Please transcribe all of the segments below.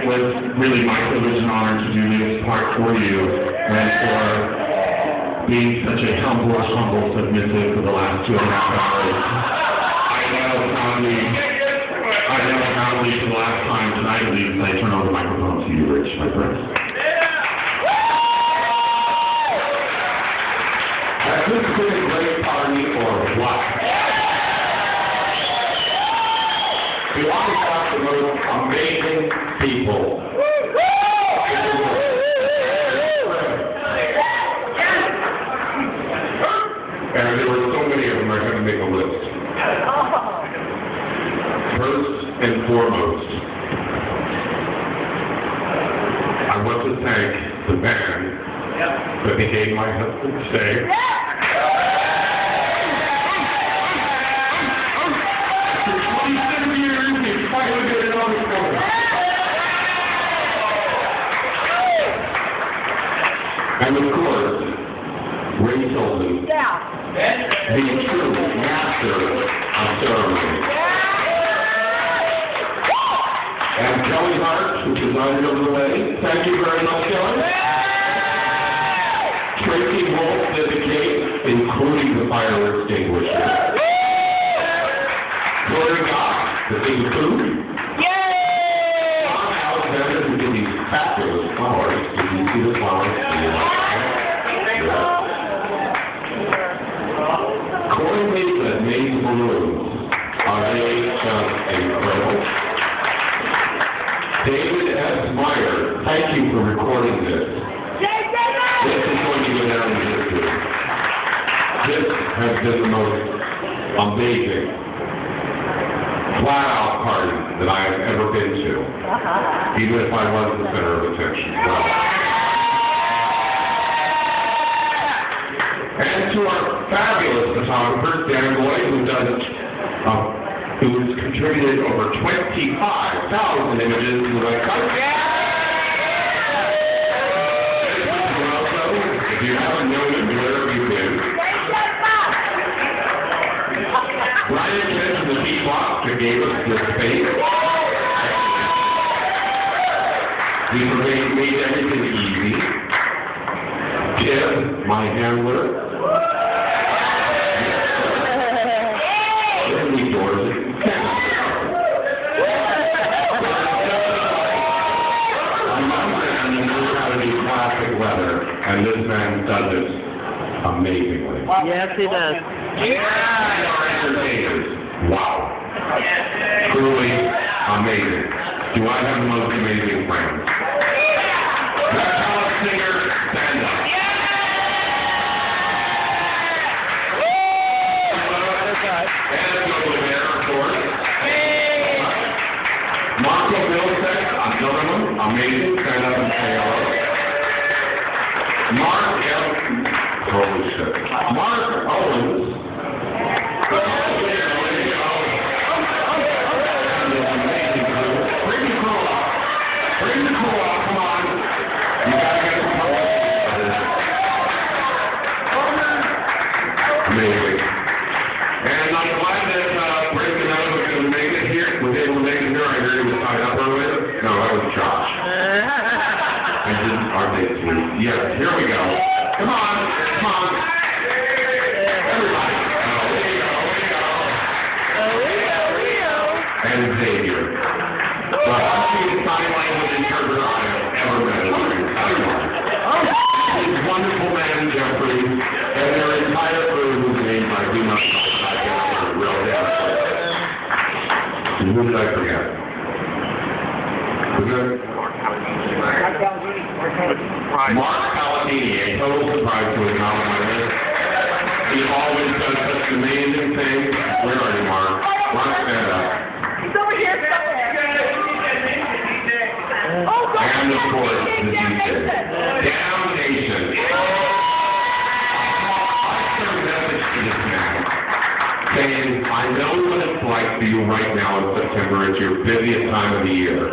it was really my privilege and honor to do this part for you, and for being such a humble, submissive for the last 2.5 hours. I know proudly for the last time tonight, at least, I turn over the microphone to you, Rich, my friend. Has this been a great party or what? We want to talk to the most amazing people. And there were so many of them, I had to make a list. First and foremost, I want to thank the man that became my husband today. After 27 years, we finally did it on the phone. And of course, Ray Tilton, the true master of ceremony. And Kelly Hart, who presided over the wedding. Thank you very much, Kelly. Tracy Holt did the cake, including the fire extinguisher. Glory God, the big food. Yay! Tom Alexander, who did these fabulous flowers. Did you see the flowers? Corey Mason made the balloons. Are they just incredible? David S. Meyer, thank you for recording this. This is going to go down in history. This has been the most amazing, flat-out party that I have ever been to, even if I was the center of attention. And to our fabulous photographer, Dan Boyd, who's contributed over 25,000 images to the website. If you haven't known him, where have you been? Brian Kent from the Beatbox that gave us the space. He made everything easy. Tim, my handler. Jeremy Dorsey. Classic weather, and this man does it amazingly. Yes, he does. And our entertainers, wow. Truly amazing. Do I have the most amazing friends? That college singer, stand up. And over there, of course. Marco Vilsack, another one, amazing. Stand up and say hello. Mark Owens. Bring the crew up, come on. You gotta get some help. Amazing. And I'm glad that Brandon was able to make it here. I heard he was tied up earlier. No, that was Josh. I didn't, are they too? Yes, here we go. Come on. Everybody. And Xavier. The funniest sign language interpreter I have ever met in my entire life. This wonderful man, Jeffrey, and their entire crew, whose names I do not know. I can't remember real down. Who did I forget? Mark Palatini, a total surprise to his not on my list. He always does such amazing things. Where are you, Mark? Mark, stand up. He's over here somewhere. Oh, God. And of course, the DJ. Damnation. I sent a message to this man saying, I know what it's like for you right now in September. It's your busiest time of the year.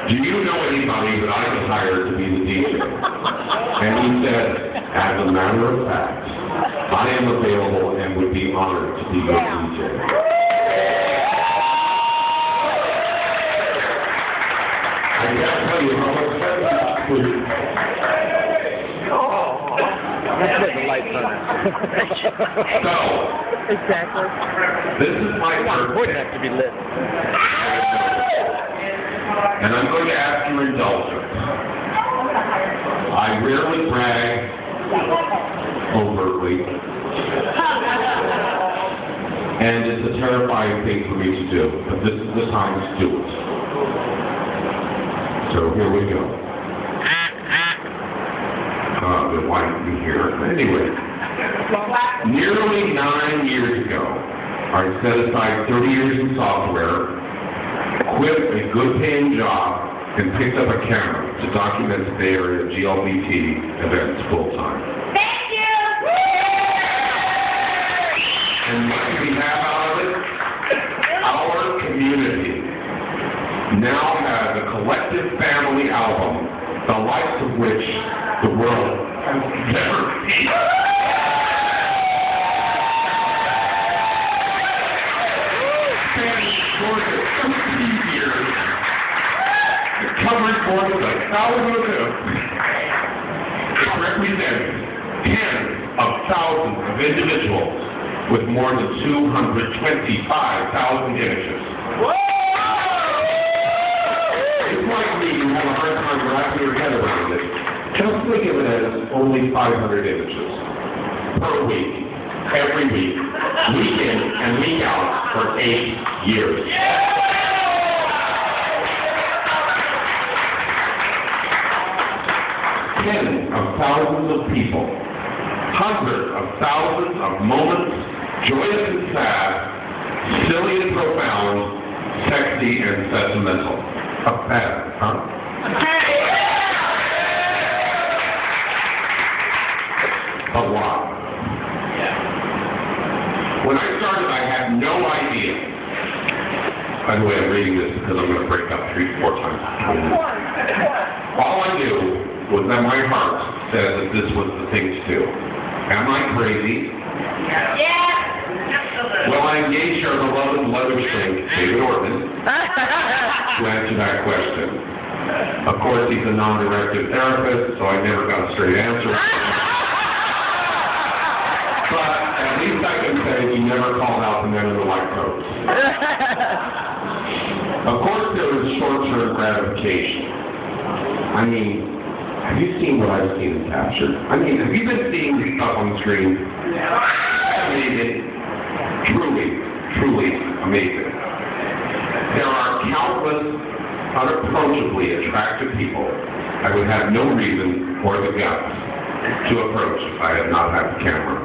Do you know anybody that I could hire to be the DJ? And he said, as a matter of fact, I am available and would be honored to be your DJ. I can't tell you how much fun Let's let the light turn. So, Exactly. this is my It would birthday, have to be lit. and I'm going to ask your indulgence. I rarely brag overtly, and it's a terrifying thing for me to do, but this is the time to do it. So here we go. Then why didn't you hear it? Anyway, nearly 9 years ago, I set aside 30 years in software, quit a good-paying job, and picked up a camera to document the Bay Area GLBT events full-time. Thank you. And what do we have out of it? Our community now has a collective family album, the likes of which the world has never seen. Spanning short of 13 years, it covers more than 1,000 events. It represents tens of thousands of individuals with more than 225,000 images. It's like me, you have a hard time wrapping your head around it. Just think of it as only 500 images per week, every week, week in and week out for 8 years. Tens of thousands of people, hundreds of thousands of moments, joyous and sad, silly and profound, sexy and sentimental. Up bad, huh? But why? When I started, I had no idea. By the way, I'm reading this because I'm going to break up 3-4 times. All I knew was that my heart said that this was the thing to do. Am I crazy? Yeah. Well, I engaged our beloved leather shrink, David Orton, to answer that question. Of course, he's a non-directive therapist, so I never got a straight answer. But at least I can say he never called out the men in the white coats. Of course, there was short-term gratification. I mean, have you seen what I've seen and captured? I mean, have you been seeing this stuff on the screen? Amazing. Truly amazing. There are countless, unapproachably attractive people I would have no reason or the guts to approach if I had not had the camera.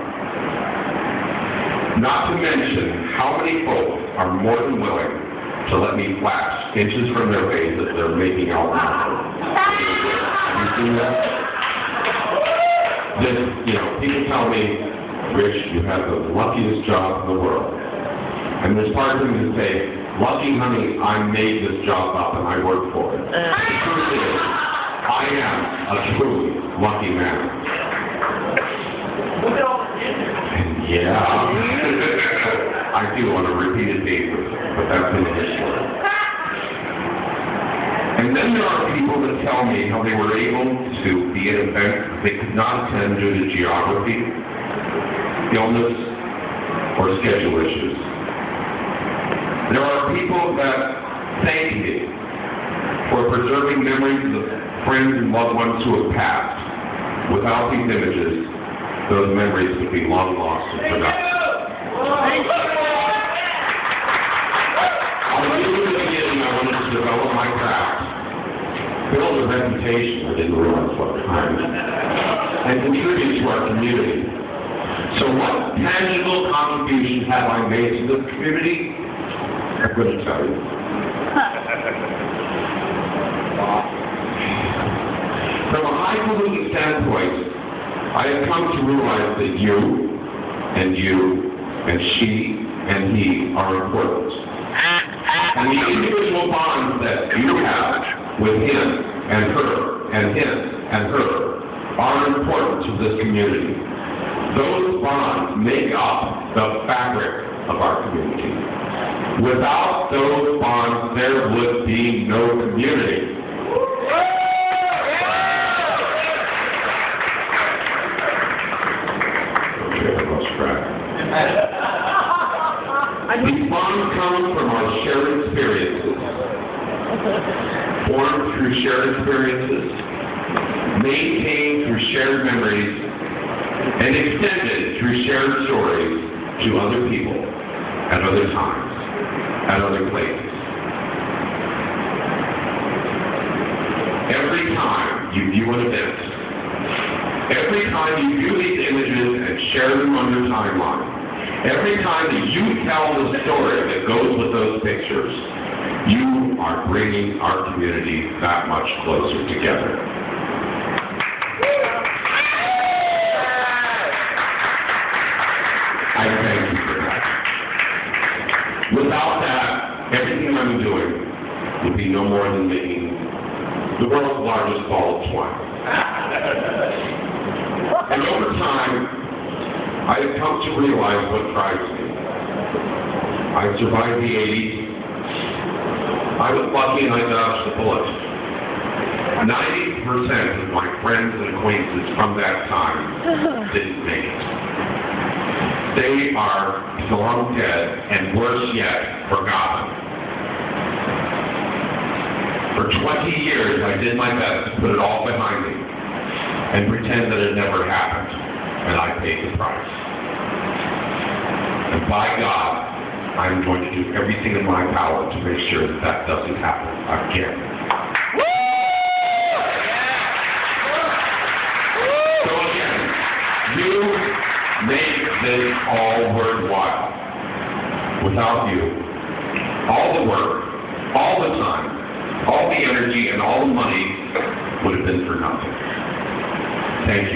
Not to mention how many folks are more than willing to let me flash inches from their face as they're making out with them. Have you seen that? This, people tell me, Rich, you have the luckiest job in the world. And there's part of me to say, lucky honey, I made this job up and I worked for it. The truth is, I am a truly lucky man. And yeah, I do on a repeated basis, but that's in history. And then there are people that tell me how they were able to be at events that they could not attend due to geography, illness, or schedule issues. There are people that thank me for preserving memories of friends and loved ones who have passed. Without these images, those memories would be long lost and forgotten. I knew in the beginning I wanted to develop my craft, build a reputation, I didn't realize what time, and contribute to our community. So what tangible contributions have I made to this community? I'm going to tell you. From a highfalutin standpoint, I have come to realize that you and she and he are important. And the individual bonds that you have with him and her and him and her are important to this community. Those bonds make up the fabric of our community. Without those bonds, there would be no community. formed through shared experiences, maintained through shared memories, and extended through shared stories to other people at other times, at other places. Every time you view an event, every time you view these images and share them on your timeline, every time that you tell the story that goes with those pictures, you are bringing our community that much closer together. I thank you for that. Without that, everything I'm doing would be no more than making the world's largest ball of twine. And over time, I have come to realize what drives me. I survived the 80s. I was lucky and I dodged the bullet. 90% of my friends and acquaintances from that time didn't make it. They are long dead and worse yet, forgotten. For 20 years, I did my best to put it all behind me and pretend that it never happened, and I paid the price. And by God, I'm going to do everything in my power to make sure that that doesn't happen again. So again, you make this all worthwhile. Without you, all the work, all the time, all the energy, and all the money would have been for nothing. Thank you.